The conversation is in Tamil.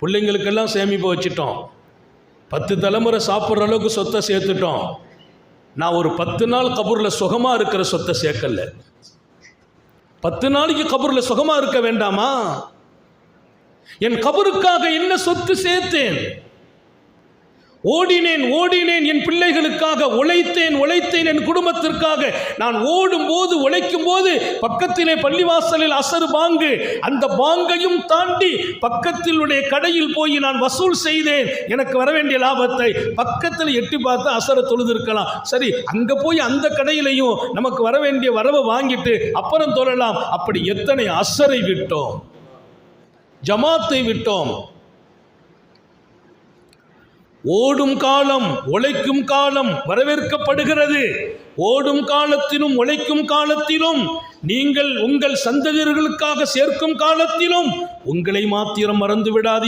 பிள்ளைங்களுக்கெல்லாம் சேமிப்பு வச்சிட்டோம், 10 தலைமுறை சாப்பிட்ற அளவுக்கு சொத்தை சேர்த்துட்டோம். நான் ஒரு 10 நாள் கபூரில் சுகமாக இருக்கிற சொத்தை சேர்க்கல. 10 நாளைக்கு கபூரில் சுகமாக இருக்க வேண்டாமா? என் கபருக்காக என்ன சொத்து சேர்த்தேன்? ஓடினேன் என் பிள்ளைகளுக்காக, உழைத்தேன் என் குடும்பத்திற்காக. நான் ஓடும் போது, உழைக்கும் போது பக்கத்திலே பள்ளிவாசலில் அசர் பாங்கு, அந்த பாங்கையும் தாண்டி பக்கத்தில் உடைய கடையில் போய் நான் வசூல் செய்தேன். எனக்கு வர வேண்டிய லாபத்தை பக்கத்தில் எட்டி பார்த்து அசரை தொழுது இருக்கலாம். சரி, அங்க போய் அந்த கடையிலையும் நமக்கு வர வேண்டிய வரவை வாங்கிட்டு அப்புறம் தொழலாம். அப்படி எத்தனை அசரை விட்டோம், ஜமாத்தை விட்டோம். ஓடும் காலம், உழைக்கும் காலம் வரவேற்கப்படுகிறது. ஓடும் காலத்திலும் உழைக்கும் காலத்திலும், நீங்கள் உங்கள் சந்ததியர்களுக்காக சேர்க்கும் காலத்திலும் உங்களை மாத்திரம் மறந்து விடாதீர்கள்.